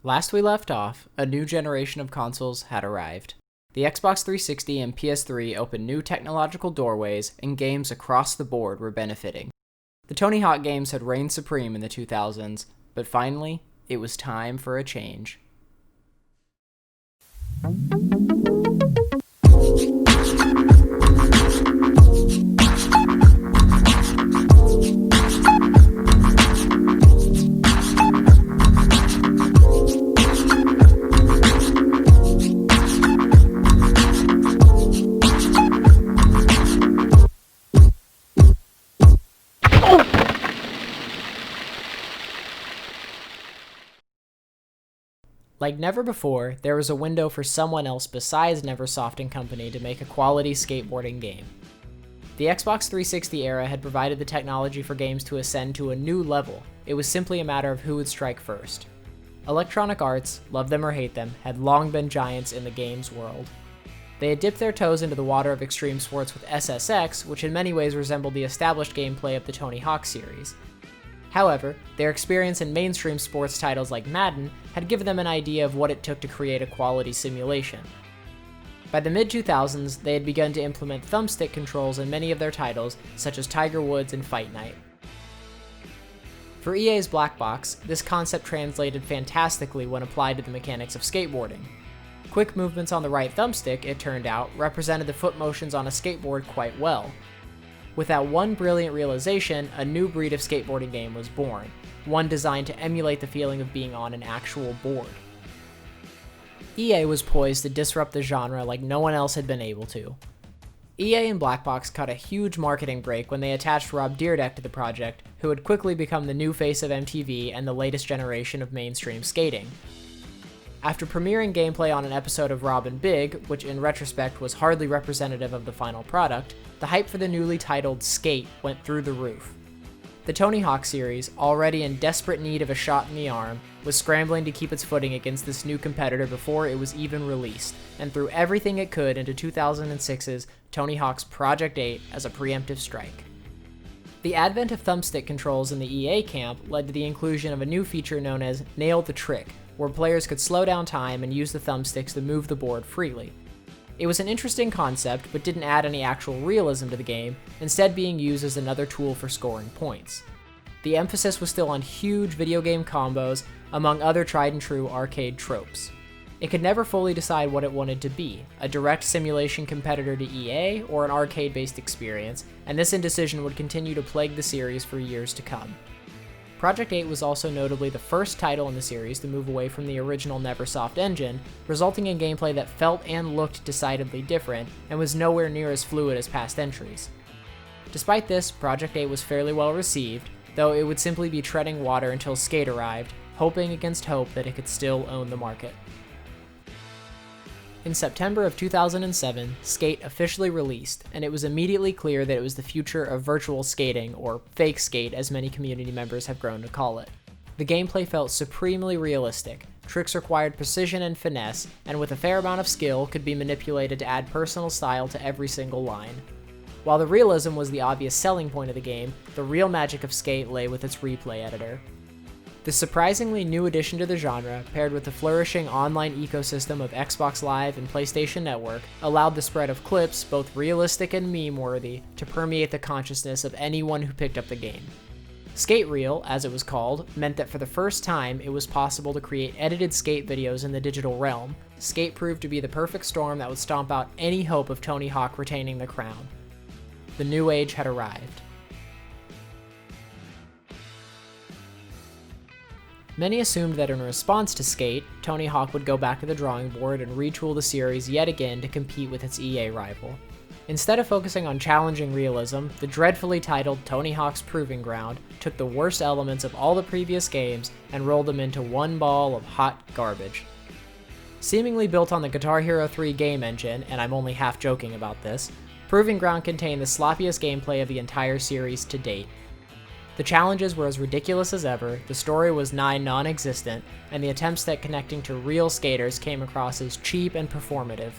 Last we left off, a new generation of consoles had arrived. The Xbox 360 and PS3 opened new technological doorways, and games across the board were benefiting. The Tony Hawk games had reigned supreme in the 2000s, but finally, it was time for a change. Like never before, there was a window for someone else besides Neversoft and Company to make a quality skateboarding game. The Xbox 360 era had provided the technology for games to ascend to a new level. It was simply a matter of who would strike first. Electronic Arts, love them or hate them, had long been giants in the games world. They had dipped their toes into the water of extreme sports with SSX, which in many ways resembled the established gameplay of the Tony Hawk series. However, their experience in mainstream sports titles like Madden had given them an idea of what it took to create a quality simulation. By the mid-2000s, they had begun to implement thumbstick controls in many of their titles, such as Tiger Woods and Fight Night. For EA's Black Box, this concept translated fantastically when applied to the mechanics of skateboarding. Quick movements on the right thumbstick, it turned out, represented the foot motions on a skateboard quite well. With that one brilliant realization, a new breed of skateboarding game was born, one designed to emulate the feeling of being on an actual board. EA was poised to disrupt the genre like no one else had been able to. EA and Black Box caught a huge marketing break when they attached Rob Dyrdek to the project, who would quickly become the new face of MTV and the latest generation of mainstream skating. After premiering gameplay on an episode of Rob and Big, which in retrospect was hardly representative of the final product, the hype for the newly titled Skate went through the roof. The Tony Hawk series, already in desperate need of a shot in the arm, was scrambling to keep its footing against this new competitor before it was even released, and threw everything it could into 2006's Tony Hawk's Project 8 as a preemptive strike. The advent of thumbstick controls in the EA camp led to the inclusion of a new feature known as Nail the Trick, where players could slow down time and use the thumbsticks to move the board freely. It was an interesting concept, but didn't add any actual realism to the game, instead being used as another tool for scoring points. The emphasis was still on huge video game combos, among other tried and true arcade tropes. It could never fully decide what it wanted to be, a direct simulation competitor to EA or an arcade-based experience, and this indecision would continue to plague the series for years to come. Project 8 was also notably the first title in the series to move away from the original Neversoft engine, resulting in gameplay that felt and looked decidedly different, and was nowhere near as fluid as past entries. Despite this, Project 8 was fairly well received, though it would simply be treading water until Skate arrived, hoping against hope that it could still own the market. In September of 2007, Skate officially released, and it was immediately clear that it was the future of virtual skating, or fake skate as many community members have grown to call it. The gameplay felt supremely realistic, tricks required precision and finesse, and with a fair amount of skill could be manipulated to add personal style to every single line. While the realism was the obvious selling point of the game, the real magic of Skate lay with its replay editor. The surprisingly new addition to the genre, paired with the flourishing online ecosystem of Xbox Live and PlayStation Network, allowed the spread of clips, both realistic and meme-worthy, to permeate the consciousness of anyone who picked up the game. Skate Reel, as it was called, meant that for the first time it was possible to create edited skate videos in the digital realm. Skate proved to be the perfect storm that would stomp out any hope of Tony Hawk retaining the crown. The new age had arrived. Many assumed that in response to Skate, Tony Hawk would go back to the drawing board and retool the series yet again to compete with its EA rival. Instead of focusing on challenging realism, the dreadfully titled Tony Hawk's Proving Ground took the worst elements of all the previous games and rolled them into one ball of hot garbage. Seemingly built on the Guitar Hero 3 game engine, and I'm only half joking about this, Proving Ground contained the sloppiest gameplay of the entire series to date. The challenges were as ridiculous as ever, the story was nigh non-existent, and the attempts at connecting to real skaters came across as cheap and performative.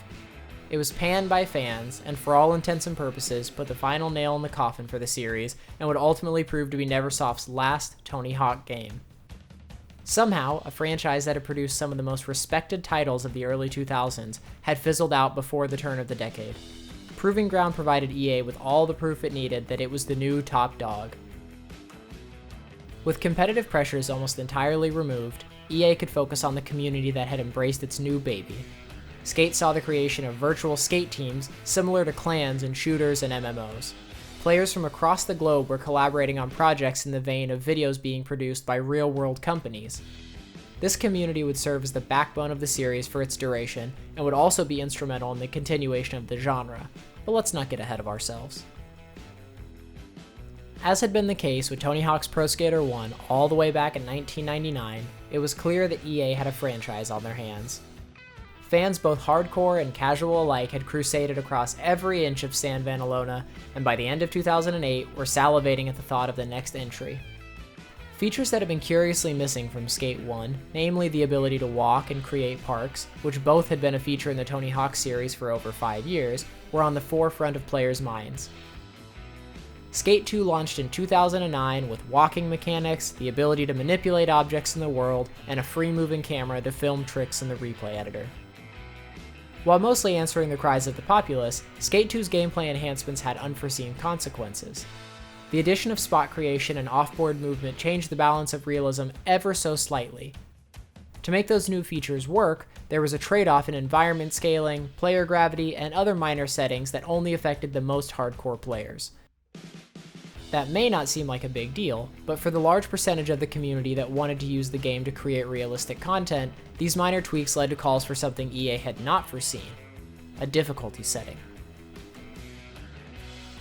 It was panned by fans, and for all intents and purposes, put the final nail in the coffin for the series, and would ultimately prove to be Neversoft's last Tony Hawk game. Somehow, a franchise that had produced some of the most respected titles of the early 2000s had fizzled out before the turn of the decade. Proving Ground provided EA with all the proof it needed that it was the new top dog. With competitive pressures almost entirely removed, EA could focus on the community that had embraced its new baby. Skate saw the creation of virtual skate teams similar to clans in shooters and MMOs. Players from across the globe were collaborating on projects in the vein of videos being produced by real-world companies. This community would serve as the backbone of the series for its duration, and would also be instrumental in the continuation of the genre, but let's not get ahead of ourselves. As had been the case with Tony Hawk's Pro Skater 1 all the way back in 1999, it was clear that EA had a franchise on their hands. Fans both hardcore and casual alike had crusaded across every inch of San Vanalona, and by the end of 2008 were salivating at the thought of the next entry. Features that had been curiously missing from Skate 1, namely the ability to walk and create parks, which both had been a feature in the Tony Hawk series for over 5 years, were on the forefront of players' minds. Skate 2 launched in 2009 with walking mechanics, the ability to manipulate objects in the world, and a free-moving camera to film tricks in the replay editor. While mostly answering the cries of the populace, Skate 2's gameplay enhancements had unforeseen consequences. The addition of spot creation and off-board movement changed the balance of realism ever so slightly. To make those new features work, there was a trade-off in environment scaling, player gravity, and other minor settings that only affected the most hardcore players. That may not seem like a big deal, but for the large percentage of the community that wanted to use the game to create realistic content, these minor tweaks led to calls for something EA had not foreseen: a difficulty setting.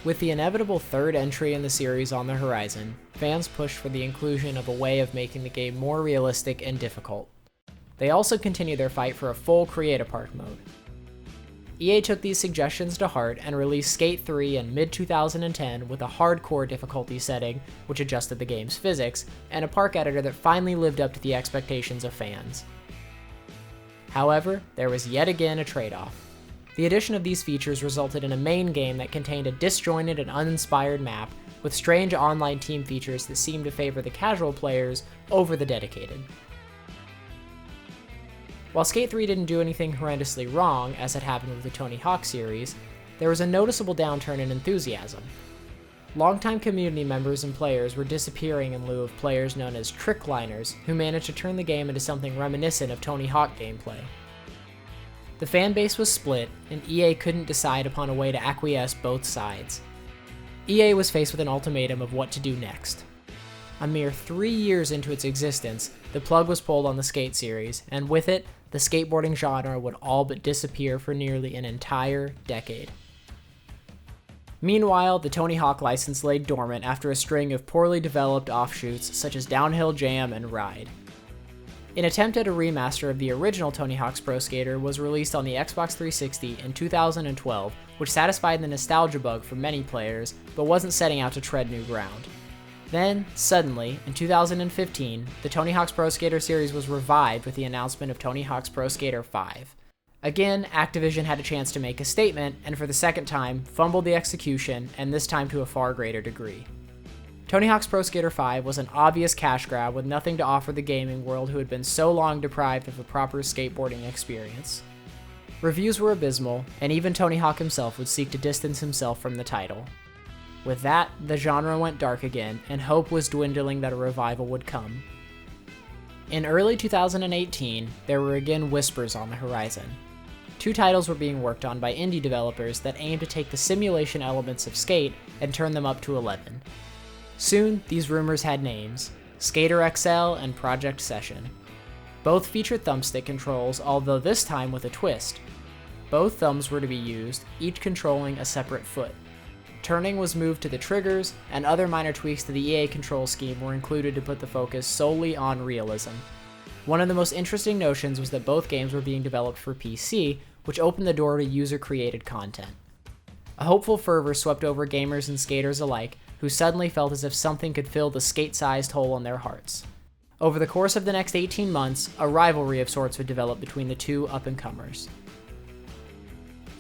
With the inevitable third entry in the series on the horizon, fans pushed for the inclusion of a way of making the game more realistic and difficult. They also continued their fight for a full Create-A-Park mode. EA took these suggestions to heart and released Skate 3 in mid-2010 with a hardcore difficulty setting, which adjusted the game's physics, and a park editor that finally lived up to the expectations of fans. However, there was yet again a trade-off. The addition of these features resulted in a main game that contained a disjointed and uninspired map, with strange online team features that seemed to favor the casual players over the dedicated. While Skate 3 didn't do anything horrendously wrong, as had happened with the Tony Hawk series, there was a noticeable downturn in enthusiasm. Longtime community members and players were disappearing in lieu of players known as trickliners, who managed to turn the game into something reminiscent of Tony Hawk gameplay. The fanbase was split, and EA couldn't decide upon a way to acquiesce both sides. EA was faced with an ultimatum of what to do next. A mere 3 years into its existence, the plug was pulled on the Skate series, and with it, the skateboarding genre would all but disappear for nearly an entire decade. Meanwhile, the Tony Hawk license lay dormant after a string of poorly developed offshoots such as Downhill Jam and Ride. An attempt at a remaster of the original Tony Hawk's Pro Skater was released on the Xbox 360 in 2012, which satisfied the nostalgia bug for many players, but wasn't setting out to tread new ground. Then, suddenly, in 2015, the Tony Hawk's Pro Skater series was revived with the announcement of Tony Hawk's Pro Skater 5. Again, Activision had a chance to make a statement, and for the second time, fumbled the execution, and this time to a far greater degree. Tony Hawk's Pro Skater 5 was an obvious cash grab with nothing to offer the gaming world who had been so long deprived of a proper skateboarding experience. Reviews were abysmal, and even Tony Hawk himself would seek to distance himself from the title. With that, the genre went dark again, and hope was dwindling that a revival would come. In early 2018, there were again whispers on the horizon. 2 titles were being worked on by indie developers that aimed to take the simulation elements of Skate and turn them up to 11. Soon, these rumors had names: Skater XL and Project Session. Both featured thumbstick controls, although this time with a twist. Both thumbs were to be used, each controlling a separate foot. Turning was moved to the triggers, and other minor tweaks to the EA control scheme were included to put the focus solely on realism. One of the most interesting notions was that both games were being developed for PC, which opened the door to user-created content. A hopeful fervor swept over gamers and skaters alike, who suddenly felt as if something could fill the skate-sized hole in their hearts. Over the course of the next 18 months, a rivalry of sorts would develop between the two up-and-comers.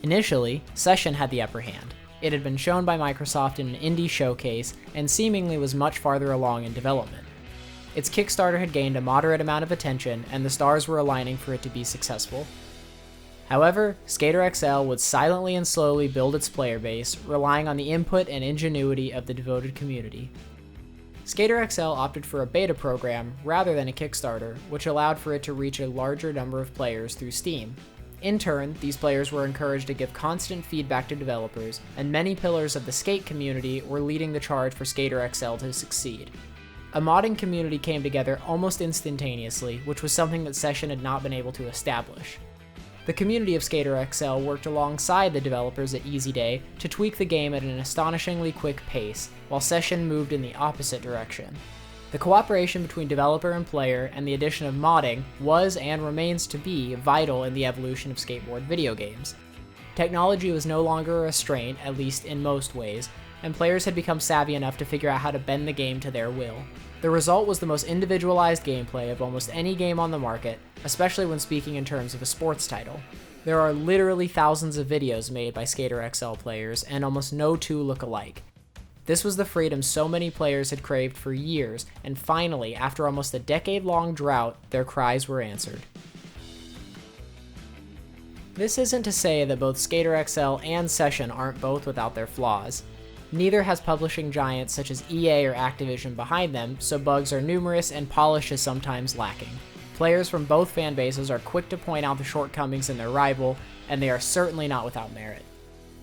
Initially, Session had the upper hand. It had been shown by Microsoft in an indie showcase, and seemingly was much farther along in development. Its Kickstarter had gained a moderate amount of attention, and the stars were aligning for it to be successful. However, Skater XL would silently and slowly build its player base, relying on the input and ingenuity of the devoted community. Skater XL opted for a beta program rather than a Kickstarter, which allowed for it to reach a larger number of players through Steam. In turn, these players were encouraged to give constant feedback to developers, and many pillars of the skate community were leading the charge for Skater XL to succeed. A modding community came together almost instantaneously, which was something that Session had not been able to establish. The community of Skater XL worked alongside the developers at Easy Day to tweak the game at an astonishingly quick pace, while Session moved in the opposite direction. The cooperation between developer and player and the addition of modding was and remains to be vital in the evolution of skateboard video games. Technology was no longer a restraint, at least in most ways, and players had become savvy enough to figure out how to bend the game to their will. The result was the most individualized gameplay of almost any game on the market, especially when speaking in terms of a sports title. There are literally thousands of videos made by Skater XL players, and almost no two look alike. This was the freedom so many players had craved for years, and finally, after almost a decade-long drought, their cries were answered. This isn't to say that both Skater XL and Session aren't both without their flaws. Neither has publishing giants such as EA or Activision behind them, so bugs are numerous and polish is sometimes lacking. Players from both fan bases are quick to point out the shortcomings in their rival, and they are certainly not without merit.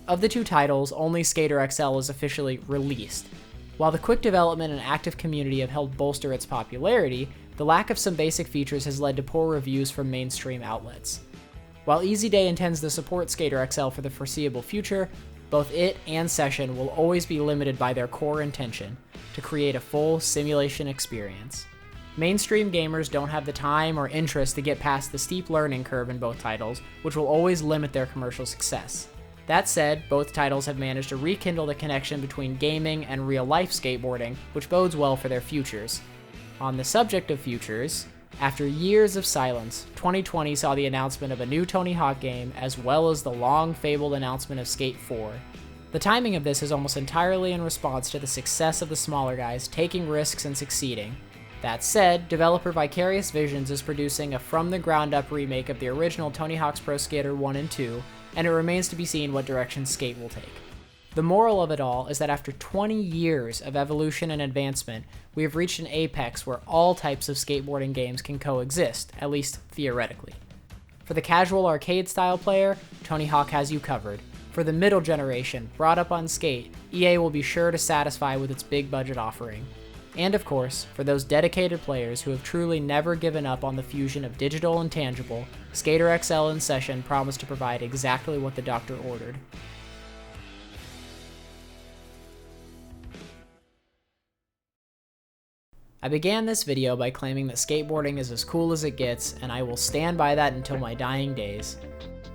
Of the two titles, only Skater XL is officially released. While the quick development and active community have helped bolster its popularity, the lack of some basic features has led to poor reviews from mainstream outlets. While Easy Day intends to support Skater XL for the foreseeable future, both it and Session will always be limited by their core intention, to create a full simulation experience. Mainstream gamers don't have the time or interest to get past the steep learning curve in both titles, which will always limit their commercial success. That said, both titles have managed to rekindle the connection between gaming and real-life skateboarding, which bodes well for their futures. On the subject of futures, after years of silence, 2020 saw the announcement of a new Tony Hawk game, as well as the long-fabled announcement of Skate 4. The timing of this is almost entirely in response to the success of the smaller guys taking risks and succeeding. That said, developer Vicarious Visions is producing a from-the-ground-up remake of the original Tony Hawk's Pro Skater 1 and 2, and it remains to be seen what direction Skate will take. The moral of it all is that after 20 years of evolution and advancement, we have reached an apex where all types of skateboarding games can coexist, at least theoretically. For the casual arcade-style player, Tony Hawk has you covered. For the middle generation, brought up on Skate, EA will be sure to satisfy with its big-budget offering. And of course, for those dedicated players who have truly never given up on the fusion of digital and tangible, Skater XL and Session promise to provide exactly what the doctor ordered. I began this video by claiming that skateboarding is as cool as it gets, and I will stand by that until my dying days.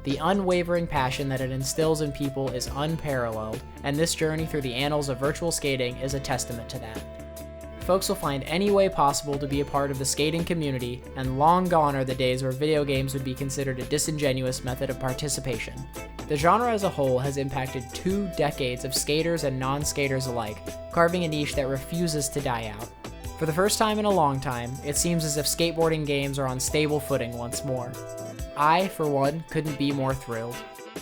The unwavering passion that it instills in people is unparalleled, and this journey through the annals of virtual skating is a testament to that. Folks will find any way possible to be a part of the skating community, and long gone are the days where video games would be considered a disingenuous method of participation. The genre as a whole has impacted 2 decades of skaters and non-skaters alike, carving a niche that refuses to die out. For the first time in a long time, it seems as if skateboarding games are on stable footing once more. I, for one, couldn't be more thrilled.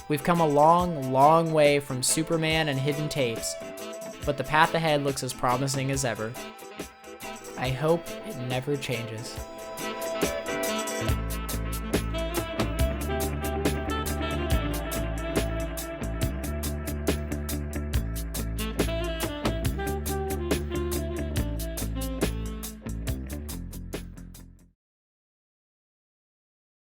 We've come a long, long way from Superman and hidden tapes, but the path ahead looks as promising as ever. I hope it never changes.